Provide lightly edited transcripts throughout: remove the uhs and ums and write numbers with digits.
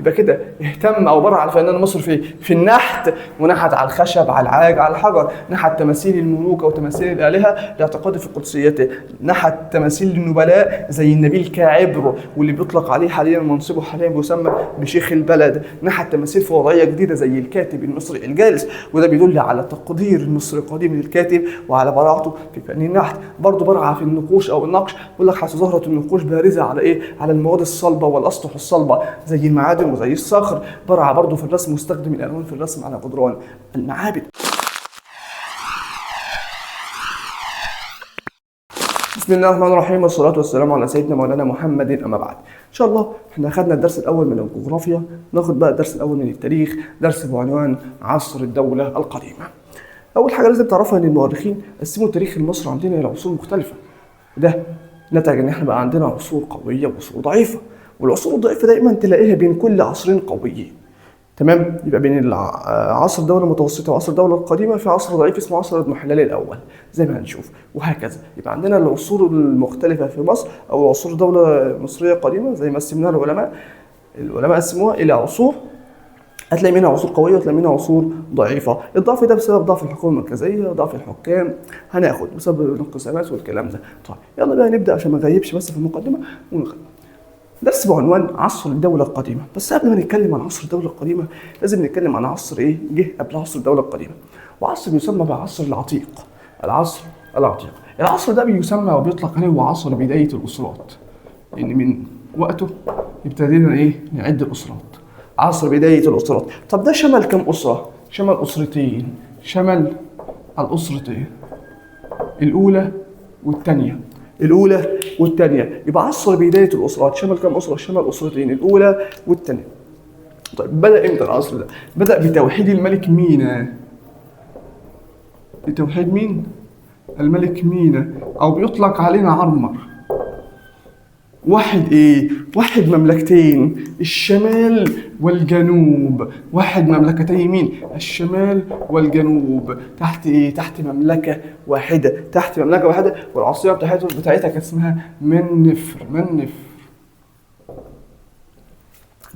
يبقى كده اهتم او برع الفنان مصر في النحت، ونحت على الخشب، على العاج، على الحجر، نحت تماثيل الملوك او تماثيل الالهه لاعتقاده في قدسيته، نحت تماثيل النبلاء زي النبيل كعبر واللي بيطلق عليه حاليا منصبه حاليا بيسمى بشيخ البلد، نحت تماثيل في وضعيه جديده زي الكاتب المصري الجالس، وده بيدل على تقدير المصري القديم للكاتب وعلى براعته في فن النحت. برضه برع في النقوش او النقش، بيقول لك حيث ظهرت النقوش بارزه على ايه؟ على المواد الصلبه والاسطح الصلبه زي المعادن وزي الصخر. برع برضه في الرسم، واستخدم الالوان في الرسم على جدران المعابد. بسم الله الرحمن الرحيم، والصلاة والسلام على سيدنا مولانا محمد. أما بعد، إن شاء الله إحنا أخذنا الدرس الأول من الجغرافيا، ناخد بقى الدرس الأول من التاريخ، درس بعنوان عصر الدولة القديمة. أول حاجة لازم تعرفها إن المؤرخين قسموا التاريخ المصري عندنا إلى عصور مختلفة، وده نتج إن إحنا بقى عندنا عصور قوية وعصور ضعيفة، والعصور الضعيفة دايما تلاقيها بين كل عصرين قويين. تمام؟ يبقى بين عصر الدولة المتوسطة وعصر الدولة القديمة في عصر ضعيف اسمه عصر الاضمحلال الأول زي ما هنشوف، وهكذا. يبقى عندنا العصور المختلفة في مصر أو عصور دولة مصرية قديمة زي ما قسمناها العلماء قسموها إلى عصور، هتلاقي منها عصور قوية وهتلاقي منها عصور ضعيفة. الضعف ده بسبب ضعف الحكومة المركزية وضعف الحكام، هناخد بسبب الانقسامات والكلام ده. طيب يلا بقى نبدأ عشان ما نغيبش بس في المقدمة درس بعنوان عصر الدولة القديمة. بس قبل ما نتكلم عن عصر الدولة القديمة لازم نتكلم عن عصر ايه جه قبل عصر الدولة القديمة، وعصر يسمى بعصر العتيق. العصر ده بيسمى وبيطلق عليه هو عصر بداية الأسرات، لأن يعني من وقته ابتدينا ايه نعد الأسرات، عصر بداية الأسرات. طب ده شمل كم أسرة؟ شمل أسرتين، شمل الأسرتين الأولى والثانية، يبقى عصر بداية الأسرات شمل كم أسرة؟ شمل أسرتين، الأولى والثانية. طيب بدأ إمتى العصر ده؟ بدأ بتوحيد الملك مينا. بتوحيد مين؟ الملك مينا، أو بيطلق علينا عرمر. واحد مملكتين، الشمال والجنوب. واحد مملكتين مين؟ الشمال والجنوب، تحت تحت مملكة واحدة، والعاصمة بتاعتها كانت اسمها منفر.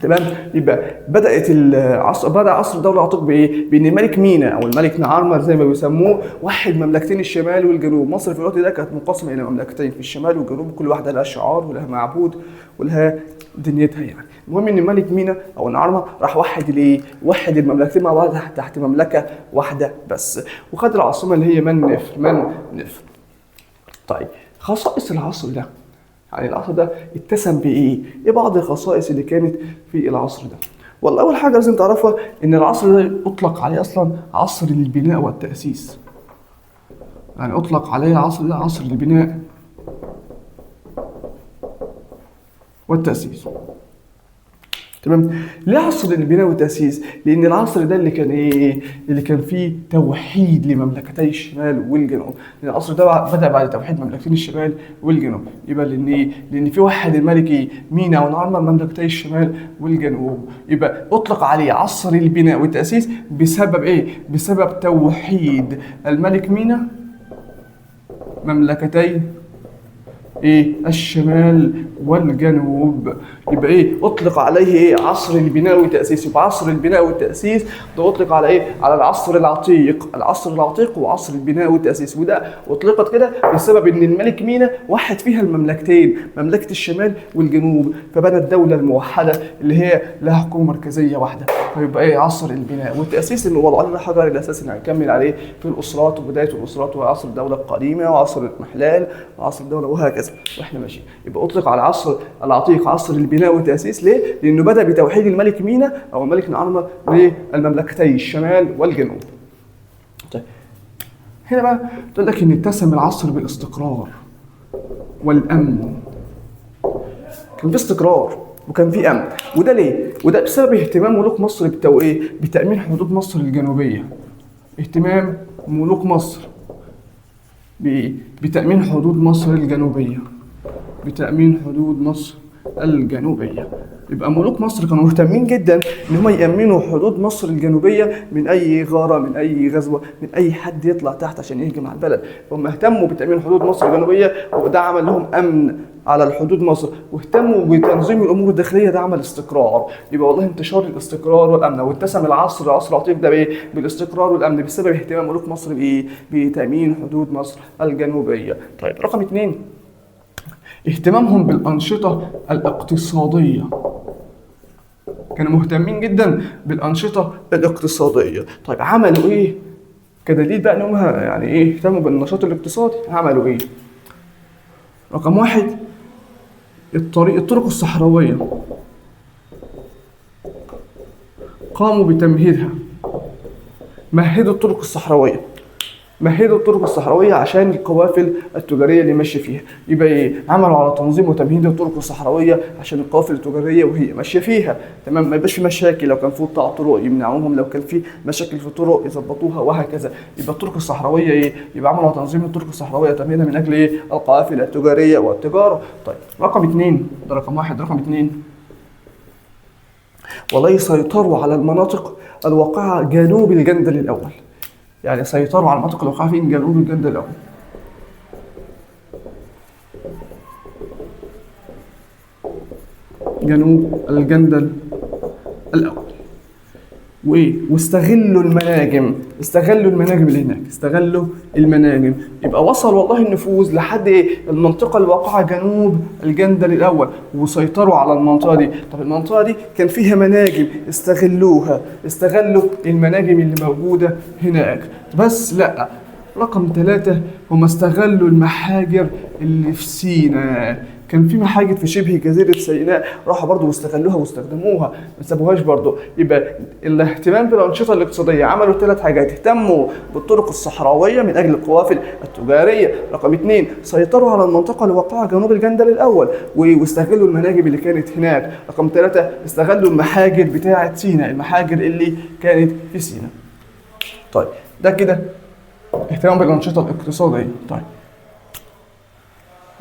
تمام؟ يبقى بدأ عصر الدولة العتيق بإيه؟ بإن الملك مينا أو الملك نعرمر زي ما بيسموه واحد مملكتين الشمال والجنوب. مصر في الوقت ده كانت منقسمة إلى مملكتين في الشمال والجنوب، كل واحدة لها شعار ولها معبود ولها دنيتها يعني. المهم إن الملك مينا أو نعرمر راح وحد المملكتين مع بعض تحت مملكة واحدة بس، وخد العاصمة اللي هي منفر. طيب خصائص العصر ده، يعني العصر ده اتسم بايه؟ ايه بعض الخصائص اللي كانت في العصر ده؟ والله اول حاجه لازم تعرفها ان العصر ده اطلق عليه اصلا عصر البناء والتاسيس. يعني اطلق عليه العصر ده عصر البناء والتاسيس. تمام؟ ليه عصر البناء والتاسيس؟ لان العصر ده اللي كان فيه توحيد لمملكتي الشمال والجنوب. لان العصر ده بدا بعد توحيد مملكتين الشمال والجنوب، يبقى لان في وحد الملك مينا ونعرمر مملكتي الشمال والجنوب، يبقى اطلق عليه عصر البناء والتاسيس بسبب ايه؟ بسبب توحيد الملك مينا مملكتي الشمال والجنوب. يبقى اطلق عليه عصر البناء والتاسيس. يبقى عصر البناء والتاسيس ده اطلق على على العصر العتيق وعصر البناء والتاسيس. وده اطلقت كده بسبب ان الملك مينا وحد فيها المملكتين، مملكه الشمال والجنوب، فبنى الدوله الموحده اللي هي لها حكومه مركزيه واحده. فيبقى عصر البناء والتاسيس اللي وضع لنا حجر الاساس اللي هنكمل عليه في الاسرات وبدايه الاسرات وعصر الدوله القديمه وعصر الاضمحلال وعصر الدوله وهكذا واحنا ماشيين. يبقى اطلق على عصر العتيق عصر البناء والتاسيس. ليه؟ لانه بدا بتوحيد الملك مينا او الملك نعرمر للمملكتي الشمال والجنوب. طيب هنا بقى تقول لك ان اتسم العصر بالاستقرار والامن. كان في استقرار وكان في امن، وده ليه؟ وده بسبب اهتمام ملوك مصر بتامين حدود مصر الجنوبيه. اهتمام ملوك مصر بتامين حدود مصر الجنوبيه، بتامين حدود مصر الجنوبية. يبقى ملوك مصر كانوا مهتمين جدا ان هم يأمنوا حدود مصر الجنوبية من اي غارة، من اي غزوة، من اي حد يطلع تحت عشان يهجم على البلد. هم اهتموا بتأمين حدود مصر الجنوبية، وده عمل لهم امن على الحدود مصر، واهتموا بتنظيم الامور الداخليه، ده عمل استقرار. يبقى والله انتشار الاستقرار والامن، واتسم عصر عتيق ده بايه؟ بالاستقرار والامن، بسبب اهتمام ملوك مصر بايه؟ بتامين حدود مصر الجنوبيه. طيب رقم 2، اهتمامهم بالانشطه الاقتصاديه. كانوا مهتمين جدا بالانشطه الاقتصاديه. طيب عملوا ايه كدليل بقى ان هم يعني ايه اهتموا بالنشاط الاقتصادي؟ عملوا ايه؟ رقم 1، الطرق الصحراوية قاموا بتمهيدها. مهدوا الطرق الصحراوية، مهدوا الطرق الصحراوية عشان القوافل التجارية اللي ماشية فيها. يبقى ايه؟ عملوا على تنظيم وتمهيد الطرق الصحراوية عشان القوافل التجارية وهي ماشية فيها، تمام؟ ما يبقاش في مشاكل، لو كان في قطاع طرق يمنعوهم، لو كان في مشاكل في الطرق يظبطوها، وهكذا. يبقى الطرق الصحراوية ايه؟ يبقى عملوا على تنظيم الطرق الصحراوية وتمهيدها من اجل ايه؟ القوافل التجارية والتجارة. طيب رقم 2، ده رقم 1. رقم 2، والله يسيطروا على المناطق الواقعة جنوب الجندل الأول. يعني سيطروا على المناطق الواقعة فين؟ جنوب الجندل الأول. جنوب الجندل الأول. واستغلوا المناجم، استغلوا المناجم اللي هناك، استغلوا المناجم. يبقى وصل والله النفوذ لحد ايه؟ المنطقه الواقعه جنوب الجندل الاول، وسيطروا على المنطقه دي. طب المنطقه دي كان فيها مناجم، استغلوها، استغلوا المناجم اللي موجوده هناك. بس لا، رقم 3، هم استغلوا المحاجر اللي في سيناء. كان في محاجر في شبه جزيرة سيناء، راحوا برضو واستغلوها واستخدموها، ما سابوهاش برضو. يبقى الاهتمام بالأنشطة الاقتصادية عملوا 3 حاجات: اهتموا بالطرق الصحراوية من أجل القوافل التجارية. رقم 2، سيطروا على المنطقة الواقعة جنوب الجندل الأول واستغلوا المناجم اللي كانت هناك. رقم 3، استغلوا المحاجر بتاعة سيناء، المحاجر اللي كانت في سيناء. طيب ده كده اهتمام بالأنشطة الاقتصادية. طيب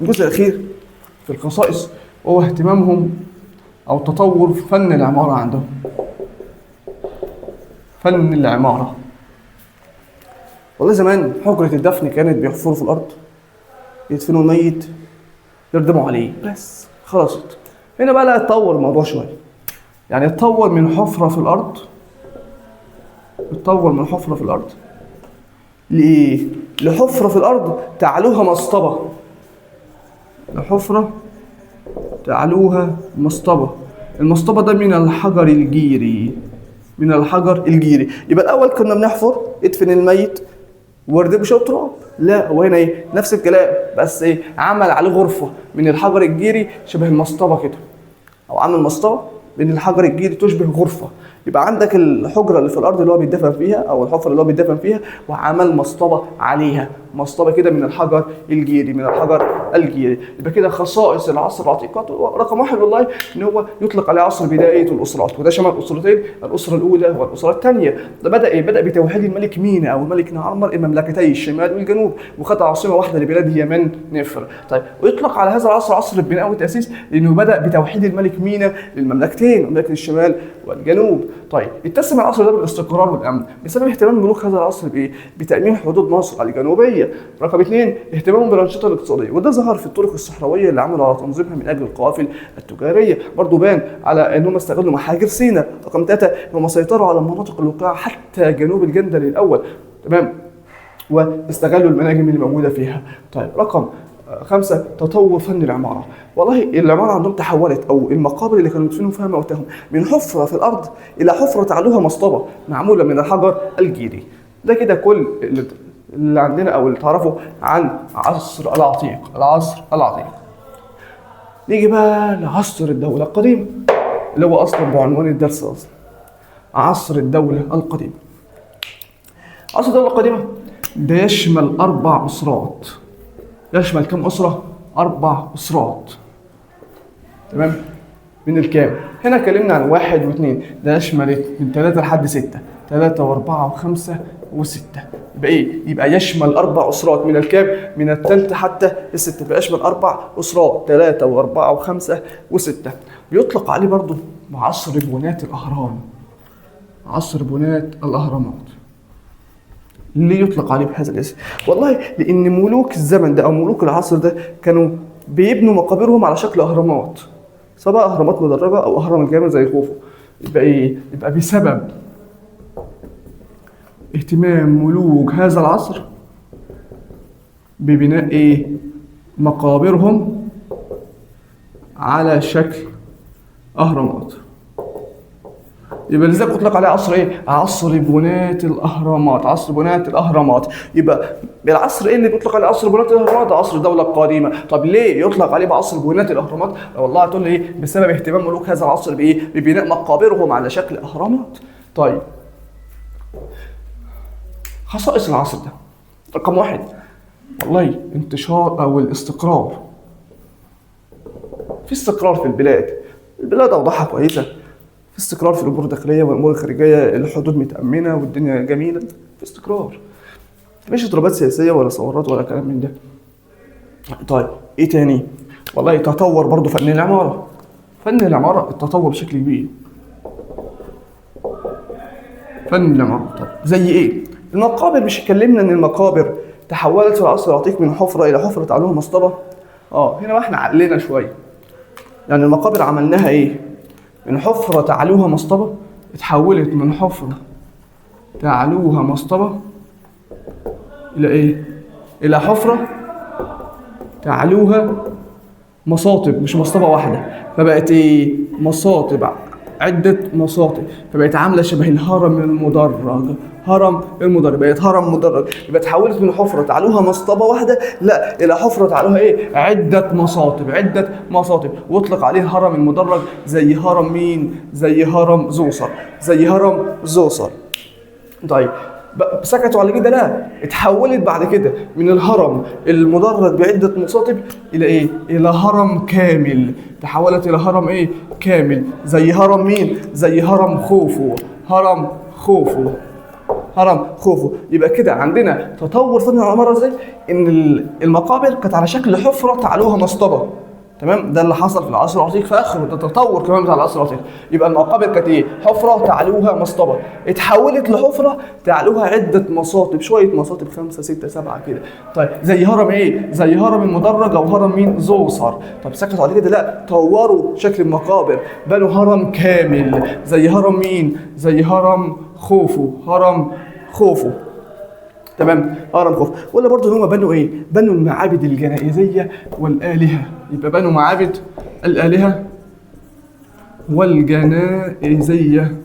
الجزء الأخير في الخصائص هو اهتمامهم أو تطور فن العمارة عندهم. فن العمارة، والله زمان حجرة الدفن كانت بيحفروا في الأرض، يدفنوا الميت، يردموا عليه، بس خلصت. هنا بقى لا، اتطور الموضوع شوية، يعني اتطور من حفرة في الأرض، اتطور من حفرة في الأرض لإيه؟ لحفرة في الأرض تعلوها مصطبة، لحفرة تعلوها مصطبة. المصطبة ده من الحجر الجيري، من الحجر الجيري. يبقى الأول كنا بنحفر ادفن الميت وردب بشوية تراب، لا هو هنا ايه؟ نفس الكلام، بس ايه؟ عمل عليه غرفة من الحجر الجيري شبه المصطبة كده، أو عمل مصطبة من الحجر الجيري تشبه غرفة. يبقى عندك الحجرة اللي في الأرض اللي هو بيدفن فيها، أو الحفرة اللي هو بيدفن فيها، وعمل مصطبة عليها، مصطبة كده من الحجر الجيري، من الحجر الجيري. يبقى كده خصائص العصر العتيق. رقم 1 والله إن هو يطلق عليه عصر بداية الأسرات، وده شمل أسرتين، الأسرة الأولى والأسرة الثانية. ده بدأ إيه؟ بدأ بتوحيد الملك مينا أو الملك نعرمر المملكتي الشمال والجنوب، وخد عاصمة واحدة لبلاد اليمن نفر. طيب ويطلق على هذا العصر عصر البناء والتأسيس لأنه بدأ بتوحيد الملك مينا للمملكتين، مملكة الشمال والجنوب. طيب اتسم العصر ده بالاستقرار والامن بسبب اهتمام ملوك هذا العصر بايه؟ بتامين حدود مصر الجنوبيه. رقم 2، اهتمامهم بالانشطه الاقتصاديه، وده ظهر في الطرق الصحراويه اللي عملوا على تنظيمها من اجل القوافل التجاريه، برضه بان على انهم استغلوا محاجر سيناء. رقم 3، هم سيطروا على المناطق الواقعه حتى جنوب الجندل الاول، تمام، واستغلوا المناجم اللي موجوده فيها. طيب رقم 5، تطور فن العمارة. والله العمارة عندهم تحولت، أو المقابر اللي كانوا يدفنوا فيها موتاهم، من حفرة في الأرض إلى حفرة تعلوها مصطبة معمولة من الحجر الجيري. ده كده كل اللي عندنا أو اللي تعرفه عن عصر العتيق، العصر العتيق. نيجي بقى لعصر الدولة القديمة اللي هو أصلا بعنوان الدرس أصلا، عصر الدولة القديمة. عصر الدولة القديمة ده يشمل 4 أسرات. يشمل كم أسرة؟ 4 أسرات، تمام؟ من الكام؟ هنا اتكلمنا عن 1 و2، ده يشمل من 3 لحد 6، 3 و4 و5 و6. يبقى ايه؟ يبقى يشمل 4 اسرات من الكام؟ من الثالثه حتى ال6. يبقى يشمل 4 اسرات، 3 و4 و5 و6. بيطلق عليه برضه عصر بنات الاهرام. عصر بنات الاهرامات. ليه يطلق عليه بهذا الاسم؟ والله لان ملوك الزمن ده او ملوك العصر ده كانوا بيبنوا مقابرهم على شكل اهرامات، سواء اهرامات مدرجه او اهرام الجامع زي خوفو. يبقى ايه؟ يبقى بسبب اهتمام ملوك هذا العصر ببناء ايه؟ مقابرهم على شكل اهرامات. يبقى لذلك اطلق عليه عصر ايه؟ عصر بنات الاهرامات. عصر بنات الاهرامات. يبقى العصر ايه اللي بيطلق عليه عصر بنات الاهرامات؟ عصر الدوله القديمه. طب ليه يطلق عليه بعصر بنات الاهرامات؟ والله هتقول لي ايه؟ بسبب اهتمام ملوك هذا العصر بايه؟ ببناء مقابرهم على شكل اهرامات. طيب خصائص العصر ده رقم 1 والله انتشار او الاستقرار. في استقرار في البلاد. البلاد اوضاعها كويسه، في استقرار في الامور الداخليه والامور الخارجيه، الحدود متامنه والدنيا جميله، في استقرار. مفيش اضطرابات سياسيه ولا ثورات ولا كلام من ده. طيب ايه تاني؟ والله تطور برضه فن العماره. فن العماره التطور بشكل كبير. فن العماره طيب زي ايه؟ المقابر. مش اتكلمنا ان المقابر تحولت في العصر العتيق من حفره الى حفره تعلوها مصطبه؟ هنا بقى احنا علينا شويه. يعني المقابر عملناها ايه؟ من حفرة تعلوها مصطبة، اتحولت من حفرة تعلوها مصطبة إلى إيه؟ إلى حفرة تعلوها مصاطب، مش مصطبة واحدة. فبقت إيه؟ مصاطب، عدة مصاطب. فبقت عاملة شبه الهرم المدرج. هرم المدرج، بقت هرم مدرج. يبقى اتحولت من حفرة تعلوها مصطبة واحدة لا إلى حفرة تعلوها إيه؟ عدة مصاطب، عدة مصاطب. واطلق عليه هرم المدرج. زي هرم مين؟ زي هرم زوسر. زي هرم زوسر. طيب سكتوا على كده؟ لا، اتحولت بعد كده من الهرم المدرج بعدة مصاطب إلى إيه؟ إلى هرم كامل. تحولت إلى هرم إيه؟ كامل. زي هرم مين؟ زي هرم خوفو. هرم خوفو. هرم خوفو. يبقى كده عندنا تطور فن العمارة ازاي؟ ان المقابر كانت على شكل حفرة تعلوها مصطبة. تمام؟ ده اللي حصل في العصر العتيق في اخره، ده تطور كمان بتاع العصر العتيق. يبقى المقابر كانت ايه؟ حفرة تعلوها مصطبة، اتحولت لحفرة تعلوها عدة مصاطب، شوية مصاطب 5 6 7 كده. طيب زي هرم ايه؟ زي هرم المدرج او هرم مين؟ زوسر. طب سكتوا على كده؟ لا، طوروا شكل المقابر، بنوا هرم كامل. زي هرم مين؟ زي هرم خوفو. هرم خوفو. تمام؟ هرم خوفو. ولا برضه هم بنوا ايه؟ بنوا المعابد الجنائزيه والالهه. يبقى بنوا معابد الالهه والجنائزيه.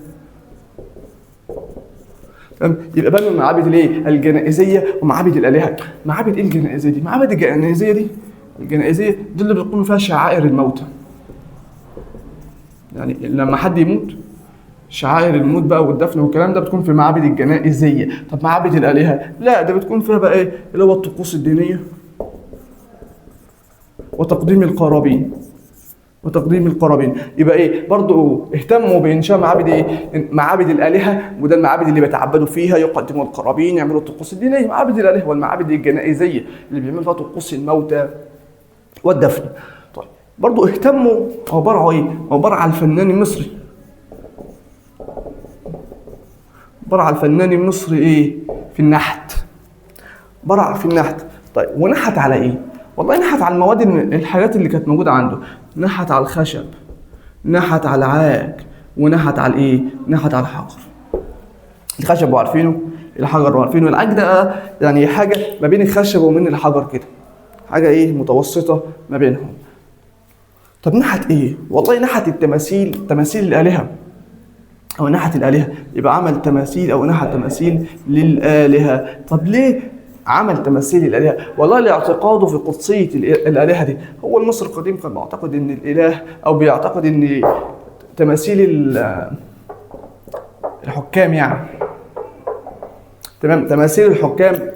تمام؟ يبقى بنوا المعابد الايه؟ الجنائزيه ومعابد الالهه. معابد ايه الجنائزيه دي؟ معابد الجنائزيه دي، الجنائزيه دي اللي بيقوموا فيها شعائر الموتى. يعني لما حد يموت، شعائر الموت بقى والدفن والكلام ده بتكون في المعابد الجنائزيه. طب معابد الالهه لا، ده بتكون فيها بقى ايه؟ اللي هو الطقوس الدينيه وتقديم القرابين. وتقديم القرابين. يبقى ايه؟ برضو اهتموا بانشاء معابد ايه؟ معابد الالهه، وده المعابد اللي بيتعبدوا فيها، يقدموا القرابين، يعملوا الطقوس الدينيه. معابد الالهه والمعابد الجنائزيه اللي بيعملوا فيها طقوس الموتى والدفن. طيب برضو اهتموا او برعوا ايه؟ او برع الفنان المصري. برع الفنان المصري ايه؟ في النحت. برع في النحت. طيب ونحت على ايه؟ والله نحت على المواد، الحاجات اللي كانت موجوده عنده. نحت على الخشب، نحت على العاج، ونحت على ايه؟ نحت على الحجر. الخشب وعارفينه، الحجر وعارفينه. العاج ده يعني حاجه ما بين الخشب ومن الحجر كده، حاجه ايه؟ متوسطه ما بينهم. طب نحت ايه؟ والله نحت التماثيل، تماثيل الالهه او نحت الالهه. يبقى عمل تماثيل او نحت تماثيل للالهه. طب ليه عمل تماثيل الالهه؟ والله لاعتقاده في قدسيه الالهه دي. هو المصري القديم كان بيعتقد ان الاله، او بيعتقد ان تماثيل الحكام يعني، تمام، تماثيل الحكام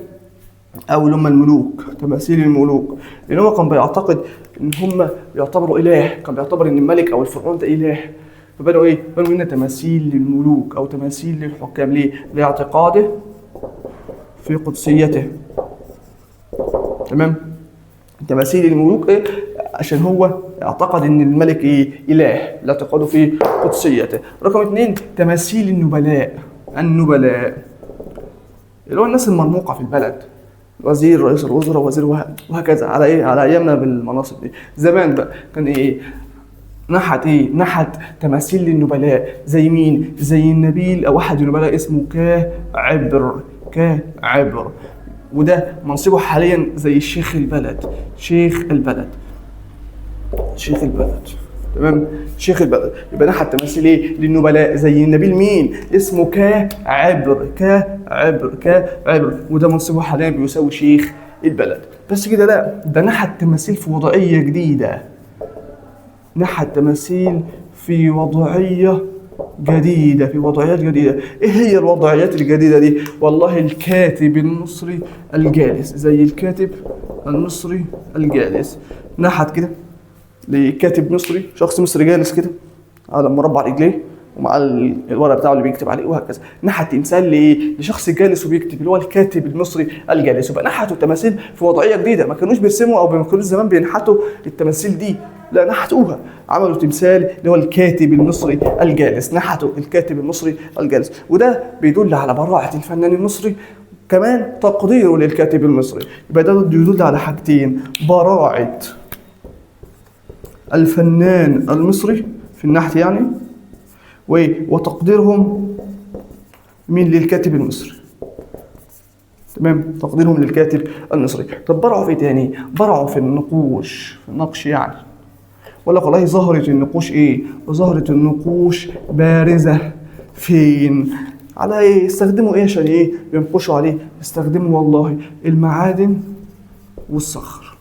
او اللي هم الملوك، تماثيل الملوك، لان هو كان بيعتقد ان هم يعتبروا اله. كان بيعتبر ان الملك او الفرعون ده اله. فبنوا ايه؟ بنوا هنا تماثيل للملوك او تماثيل للحكام. ليه؟ لاعتقاده في قدسيته. تمام. تماثيل الملوك ايه؟ عشان هو اعتقد ان الملك ايه؟ اله، لا اعتقاده في قدسيته. رقم 2 تماثيل النبلاء. النبلاء اللي هو الناس المرموقه في البلد، وزير، رئيس الوزراء، وزير، وهكذا، على ايه؟ على ايامنا بالمناصب دي. زمان بقى كان ايه؟ نحت ايه؟ نحت تماثيل للنبلاء زي مين؟ زي النبيل او احد النبلاء اسمه كعبر. كعبر، وده منصبه حاليا زي شيخ البلد. شيخ البلد. شيخ البلد. تمام. شيخ البلد. يبقى نحت تماثيل ايه؟ للنبلاء زي النبيل مين؟ اسمه كعبر. كعبر. كعبر، وده منصبه حاليا بيساوي شيخ البلد. بس كده لا، ده نحت تماثيل في وضعيه جديده. نحت تماثيل في وضعيه جديدة، في وضعيات جديدة. ايه هي الوضعيات الجديدة دي؟ والله الكاتب المصري الجالس، زي الكاتب المصري الجالس. نحت كده لكاتب مصري، شخص مصري جالس كده على مربع رجليه ومع الورق بتاعه اللي بيكتب عليه وهكذا. نحت تمثال لايه؟ لشخص جالس وبيكتب، اللي هو الكاتب المصري الجالس. يبقى نحتوا التماثيل في وضعيه جديده، ما كانوش بيرسموا او ما كانوش زمان بينحتوا التماثيل دي، لا نحتوها، عملوا تمثال اللي هو الكاتب المصري الجالس. نحتوا الكاتب المصري الجالس، وده بيدل على براعه الفنان المصري، كمان تقديره للكاتب المصري. يبقى ده يدل على حاجتين: براعه الفنان المصري في النحت يعني، وتقديرهم من للكاتب المصري. تمام، تقديرهم للكاتب المصري. طب برعوا في ايه تاني؟ برعوا في النقوش، في النقش يعني. ولا والله ظهرت النقوش ايه؟ ظهرت النقوش بارزة فين؟ على ايه؟ استخدموا ايه عشان ايه؟ ينقشوا عليه. استخدموا والله المعادن والصخر.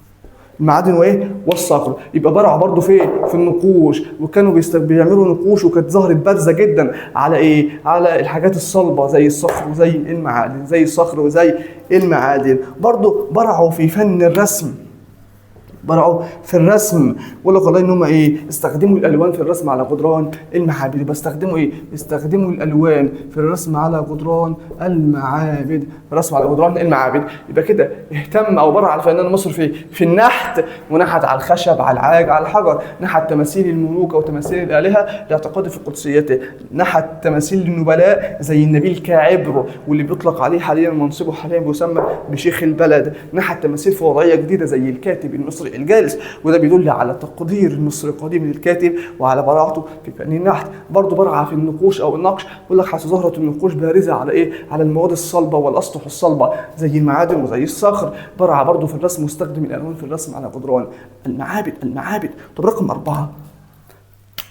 المعادن وايه؟ والصخر. يبقى برعوا برضو في النقوش، وكانوا بيعملوا نقوش، وكانت ظهرت بارزه جدا على ايه؟ على الحاجات الصلبه زي الصخر وزي المعادن، زي الصخر وزي المعادن. برضو برعوا في فن الرسم، برعوا في الرسم. ولا والله ان هم ايه؟ استخدموا الالوان في الرسم على جدران المعابد. يبقى استخدموا ايه؟ استخدموا الالوان في الرسم على جدران المعابد، الرسم على جدران المعابد. يبقى كده اهتم او برع الفنان المصري في النحت، ونحت على الخشب، على العاج، على الحجر. نحت تماثيل الملوك او تماثيل الالهه لاعتقاده في قدسيته. نحت تماثيل النبلاء زي النبيل كعبر، واللي بيطلق عليه حاليا منصبه حاليا بيسمى بشيخ البلد. نحت تماثيل في وضعيه جديده زي الكاتب المصري الجالس، وده بيدل على تقدير المصري القديم للكاتب وعلى براعته في فن النحت. برضه برع في النقوش او النقش. بيقول لك حيث ظهرت النقوش بارزه على ايه؟ على المواد الصلبه والاسطح الصلبه زي المعادن وزي الصخر. برع برضه في الرسم، واستخدم الالوان في الرسم على جدران المعابد. المعابد. طب رقم 4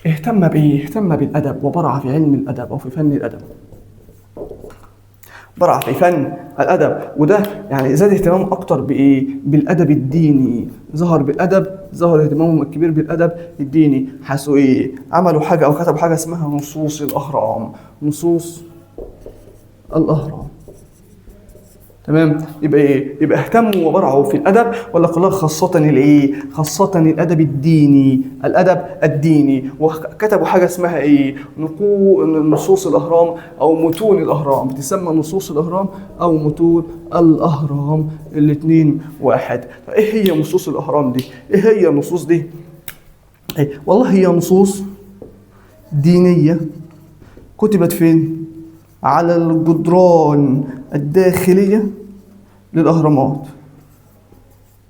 اهتم بايه؟ اهتم بالادب، وبرع في علم الادب او في فن الادب. برع في فن الادب، وده يعني زاد اهتمام اكتر بايه؟ بالادب الديني. ظهر بالادب، ظهر اهتمامهم الكبير بالادب الديني. حسوا ايه؟ عملوا حاجه او كتبوا حاجه اسمها نصوص الاهرام. نصوص الاهرام. تمام. يبقى ايه؟ يبقى اهتموا وبرعوا في الادب، ولا قالوا خاصه الايه؟ خاصه الادب الديني. الادب الديني. وكتبوا حاجه اسمها ايه؟ نصوص الاهرام او متون الاهرام. بتسمى نصوص الاهرام او متون الاهرام، الاثنين واحد. فايه هي نصوص الاهرام دي؟ ايه هي النصوص دي؟ إيه؟ والله هي نصوص دينيه كتبت فين؟ على الجدران الداخلية للأهرامات.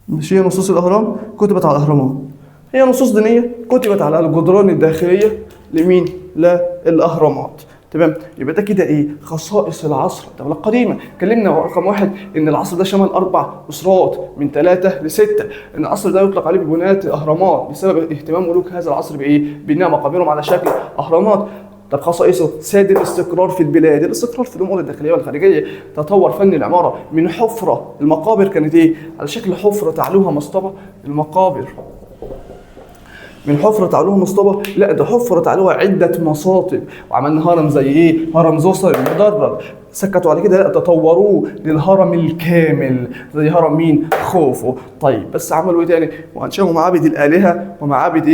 مش هي نصوص الأهرام كتبت على الأهرامات، هي نصوص دينية كتبت على الجدران الداخلية لمين؟ للأهرامات. تمام. يبقى ده كده ايه؟ خصائص العصر الدولة القديمة. اتكلمنا رقم 1 ان العصر ده شمل 4 اسرات من 3 ل 6. ان العصر ده يطلق عليه ببنايات الاهرامات بسبب اهتمام ملوك هذا العصر بايه؟ بناء مقابرهم على شكل اهرامات. طب خصائصه: ساد الاستقرار في البلاد، الاستقرار في الامور الداخليه والخارجيه. تطور فن العماره من حفره، المقابر كانت ايه؟ على شكل حفره تعلوها مصطبه. المقابر من حفرة تعلوها مصطبة، لا ده حفرة تعلوها عدة مصاطب، وعملنا هرم زي ايه؟ هرم زوسر المدرج. سكتوا على كده، لا تطوروه للهرم الكامل زي هرم مين؟ خوفو. طيب بس عملوا ايه تاني؟ وانشأوا معابد الآلهة ومعابد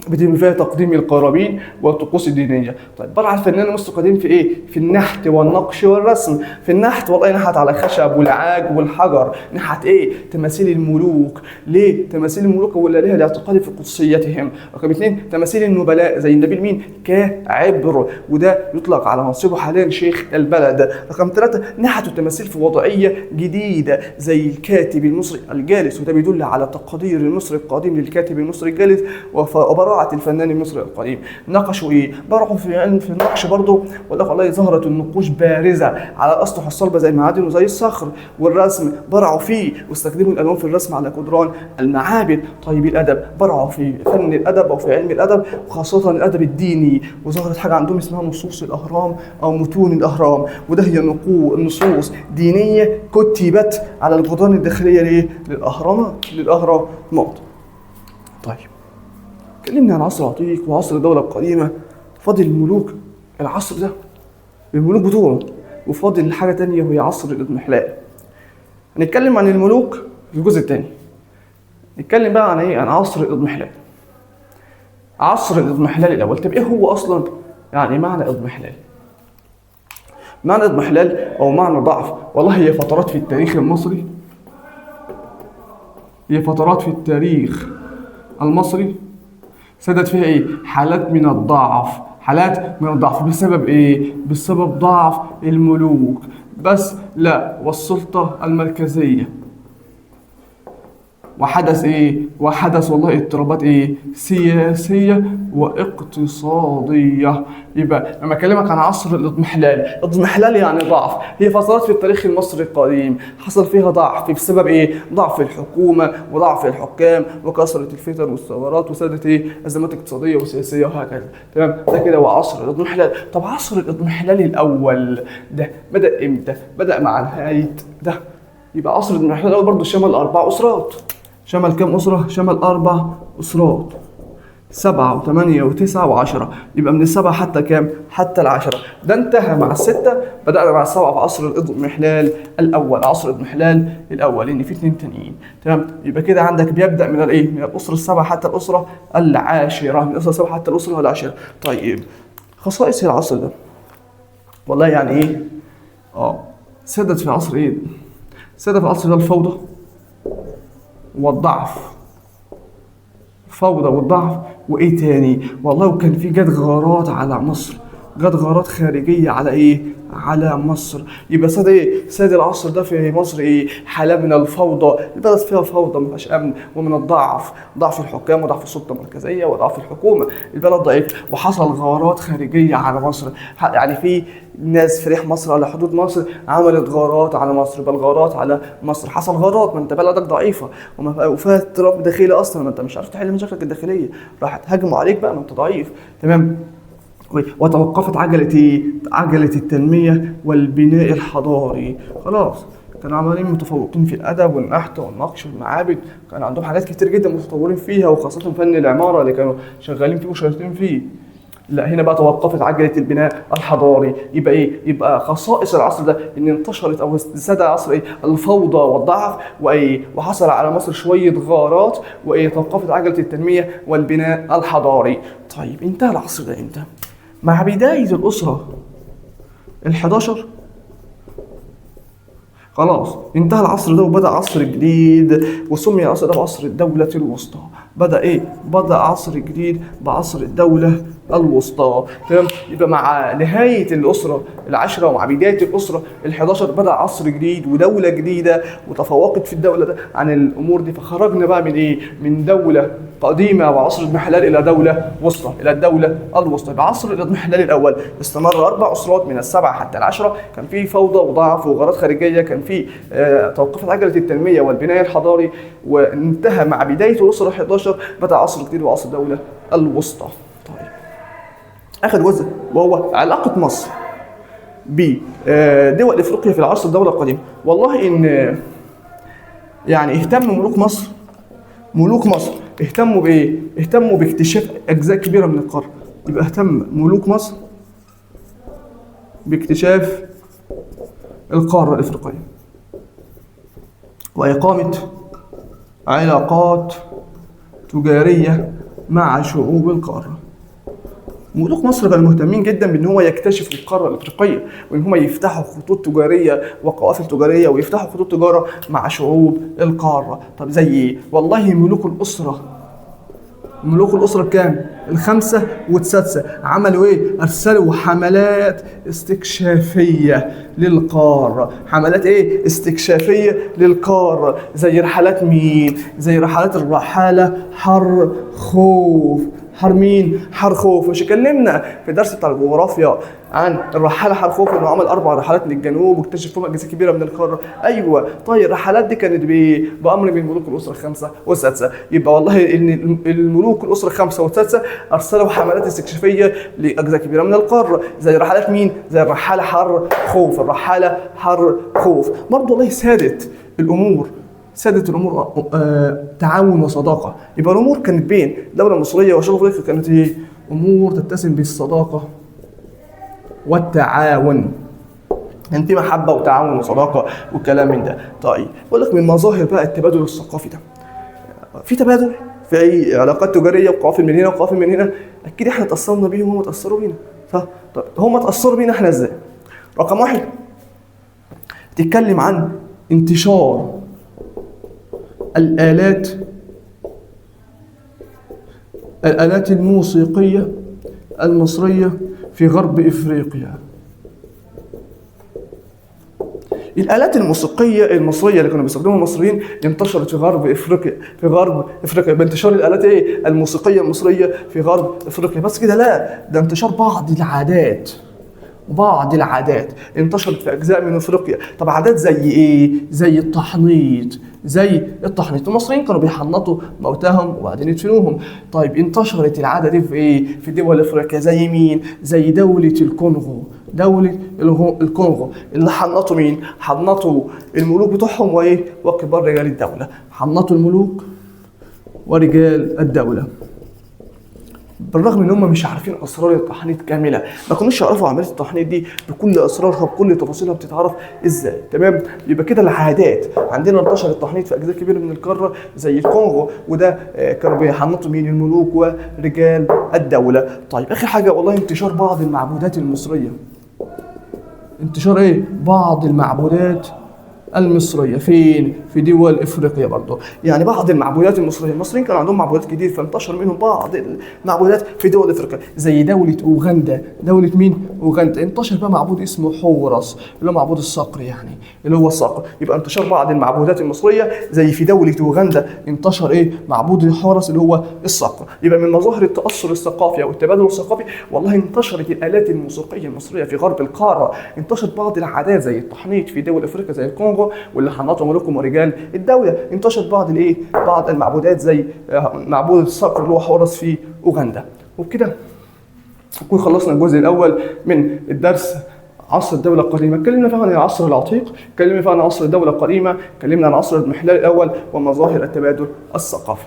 بيتم فيها تقديم القرابين والطقوس الدينيه. طيب برع الفنان المصري القديم في ايه؟ في النحت والنقش والرسم. في النحت والله نحت على خشب والعاج والحجر. نحت ايه؟ تماثيل الملوك. ليه؟ تماثيل الملوك ولا ليها الاعتقاد في قدسيتهم. رقم 2 تماثيل النبلاء زي النبيل مين؟ كعبر، وده يطلق على منصبه حاليا شيخ البلد. رقم 3 نحتوا تماثيل في وضعيه جديده زي الكاتب المصري الجالس، وده بيدل على تقدير المصري القديم للكاتب المصري الجالس وبراعة الفنان المصري القديم. نقشوا ايه؟ برعوا في علم في النقش برضه، والله ظهرت النقوش بارزه على الاسطح الصلبه زي المعادن وزي الصخر. والرسم برعوا فيه واستخدموا الالوان في الرسم على جدران المعابد. طيب الادب برعوا في فن الادب او في علم الادب وخاصه الادب الديني، وظهرت حاجه عندهم اسمها نصوص الاهرام او متون الاهرام، وده هي نصوص دينيه كتبت على الجدران الداخليه للاهرامات. طيب اتكلمنا عن عصر عتيق وعصر الدولة القديمة، فاضل الملوك العصر ده الملوك بتوعه، وفاضل حاجة تانية وهي عصر الاضمحلال. هنتكلم عن الملوك في الجزء الثاني. نتكلم بقى عن ايه؟ عن عصر الاضمحلال. عصر الاضمحلال الأول. طب ايه هو أصلا يعني معنى اضمحلال؟ معنى اضمحلال أو معنى ضعف، والله هي فترات في التاريخ المصري، سادت فيها ايه؟ حالات من الضعف بسبب ايه؟ بسبب ضعف الملوك بس لا، والسلطة المركزية. وحدث والله اضطرابات ايه؟ سياسية واقتصادية. يبقى لما اكلمك عن عصر الاضمحلال يعني ضعف. هي فترات في التاريخ المصري القديم حصل فيها ضعف بسبب ايه؟ ضعف الحكومة وضعف الحكام وكثرة الفتن والثورات وسادت ايه؟ ازمات اقتصادية وسياسية وهكذا. تمام؟ ده كده هو عصر الاضمحلال. طب عصر الاضمحلال الاول ده بدأ امتى؟ بدأ مع نهاية ده. يبقى عصر الاضمحلال الاول برضه شمل 4 أسرات. شمل كم أسرة؟ شمل 4 أسرات، 7 و8 و9 و10. يبقى من ال7 حتى كام؟ حتى ال10. ده انتهى مع ال6، بدأنا مع ال7 في عصر الاضمحلال الأول. عصر الاضمحلال الأول لأن في 2 تانيين. تمام؟ يبقى كده عندك بيبدأ من الإيه؟ من الأسرة ال7 حتى الأسرة ال10. من الأسرة ال7 حتى الأسرة ال10. طيب خصائص العصر ده والله يعني إيه؟ سادت في عصر إيه؟ سادت في العصر ده الفوضى والضعف. وايه تاني؟ والله وكان في جت غارات على مصر، جت غارات خارجيه على ايه؟ على مصر. يبقى ساد العصر ده في مصر ايه؟ حاله من الفوضى، البلد فيها فوضى مفيهاش امن، ومن ضعف الحكام وضعف السلطه المركزيه وضعف الحكومه، البلد ضعيف. وحصل غارات خارجيه على مصر، يعني في ناس في ريح مصر على حدود مصر عملت غارات على مصر، بل غارات على مصر. حصل غارات، ما انت بلدك ضعيفه وفيها اضطراب داخلي اصلا، ما انت مش عارف تحل مشاكلك الداخليه، راحت هجموا عليك بقى ما انت ضعيف. تمام؟ وتوقفت عجلة التنمية والبناء الحضاري. خلاص كانوا عمالين متفوقين في الأدب والنحت والنقش والمعابد، كان عندهم حاجات كتير جدا متطورين فيها، وخاصة فن العمارة اللي كانوا شغالين فيه وشغالين فيه. لا هنا بقى توقفت عجلة البناء الحضاري. يبقى ايه؟ يبقى خصائص العصر ده ان انتشرت او ساد عصر ايه؟ الفوضى والضعف، وحصل على مصر شوية غارات، توقفت عجلة التنمية والبناء الحضاري. طيب انتهى العصر ده امتى؟ مع بداية الأسرة ال11. خلاص انتهى العصر ده وبدأ عصر جديد، وسمي العصر ده بعصر الدولة الوسطى. بدأ عصر جديد بعصر الدولة الوسطى. تمام؟ يبقى مع نهاية الأسرة ال10 ومع بداية الأسرة ال11 بدأ عصر جديد ودولة جديدة، وتفوقت في الدولة ده عن الأمور دي. فخرجنا بقى من إيه؟ من دولة قديمة وعصر الاضمحلال إلى دولة وسطى، إلى الدولة الوسطى. يبقى عصر الاضمحلال الأول استمر 4 أسرات من ال7 حتى ال10. كان في فوضى وضعف وغارات خارجية، كان في توقفت عجلة التنمية والبناء الحضاري، وانتهى مع بداية الأسرة ال11 بدأ عصر جديد وعصر الدولة الوسطى. طيب آخر جزء وهو علاقة مصر بدول إفريقيا في العصر الدولة القديمة. والله إن يعني اهتم ملوك مصر اهتموا بإيه؟ اهتموا باكتشاف أجزاء كبيرة من القارة. يبقى اهتم ملوك مصر باكتشاف القارة الإفريقية وإقامة علاقات تجارية مع شعوب القارة. ملوك مصر كانوا مهتمين جدا بان هو يكتشف القاره الافريقيه، وان هم يفتحوا خطوط تجاريه وقوافل تجاريه ويفتحوا خطوط تجاره مع شعوب القاره. طب زي ايه؟ والله ملوك الاسره كام؟ الخمسه والسادسه عملوا ايه؟ ارسلوا حملات استكشافيه للقاره. حملات ايه؟ استكشافيه للقاره. زي رحلات مين؟ زي رحلات الرحاله حرخوف. حر مين؟ حرخوف. مش اتكلمنا في الدرس بتاع الجغرافيا عن الرحاله حرخوف انه عمل 4 رحلات للجنوب واكتشف فيهم اجزاء كبيره من القاره؟ ايوه. طيب الرحلات دي كانت بامر من ملوك الاسره الخمسه والسادسه. يبقى والله ان الملوك الاسره الخمسه والسادسه ارسلوا حملات استكشافيه لاجزاء كبيره من القاره. زي رحلات مين؟ زي الرحاله حرخوف. الرحاله حرخوف برضه والله سادت الامور تعاون وصداقه. يبقى الامور كانت بين الدوله المصريه وشمال افريقيا كانت ايه؟ امور تتسم بالصداقه والتعاون. كان في محبه وتعاون وصداقه والكلام من ده. طيب بقول لك من مظاهر بقى التبادل الثقافي ده، في تبادل في اي علاقات تجاريه وقوافل من هنا وقوافل من هنا، اكيد احنا اتاثرنا بيهم وهم اتاثروا بينا، صح؟ طيب هم اتاثروا بينا احنا ازاي؟ رقم 1 تتكلم عن انتشار الآلات الموسيقية المصرية في غرب إفريقيا. الآلات الموسيقية المصرية اللي كانوا بيستخدموها المصريين انتشرت في غرب إفريقيا بانتشار الآلات الموسيقية المصرية في غرب إفريقيا. بس كده لا، ده انتشار بعض العادات انتشرت في اجزاء من افريقيا. طب عادات زي ايه؟ زي التحنيط. المصريين كانوا بيحنطوا موتاهم وبعدين يدفنوهم. طيب انتشرت العاده دي في ايه؟ في دول افريقيا. زي مين؟ زي دوله الكونغو. اللي حنطوا مين؟ حنطوا الملوك بتوعهم وكبار رجال الدوله. حنطوا الملوك ورجال الدوله. بالرغم ان هم مش عارفين اسرار التحنيط كامله، ما كانوش يعرفوا عمليه التحنيط دي بكل اسرارها بكل تفاصيلها بتتعرف ازاي. تمام؟ يبقى كده العادات عندنا انتشر التحنيط في اجزاء كبيره من القاره زي الكونغو، وده كانوا بيحنطوا مين؟ الملوك ورجال الدوله. طيب اخر حاجه والله انتشار بعض المعبودات المصريه. انتشار ايه؟ بعض المعبودات المصرية فين؟ في دول افريقيا برضه. يعني بعض المعبودات المصرية، المصريين كانوا عندهم معبودات كتير فانتشر منهم بعض المعبودات في دول افريقيا. زي دولة اوغندا. دولة مين؟ اوغندا. انتشر بقى معبود اسمه حورس اللي هو معبود الصقر، يعني اللي هو الصقر. يبقى انتشار بعض المعبودات المصرية. زي في دولة اوغندا انتشر ايه؟ معبود حورس اللي هو الصقر. يبقى من مظاهر التأثر الثقافي او التبادل الثقافي والله انتشرت الآلات الموسيقية المصرية في غرب القارة. انتشرت بعض العادات زي التحنيط في دول افريقيا زي الكونغو واللي حنطوا ملوكهم ورجال الدوله. انتشرت بعض المعبودات زي معبود الصقر اللي هو حورس في اوغندا. وبكده نكون خلصنا الجزء الاول من الدرس عصر الدوله القديمه. اتكلمنا فيها عن العصر العتيق، اتكلمنا فيها عن عصر الدوله القديمه، اتكلمنا عن عصر الاضمحلال الاول ومظاهر التبادل الثقافي.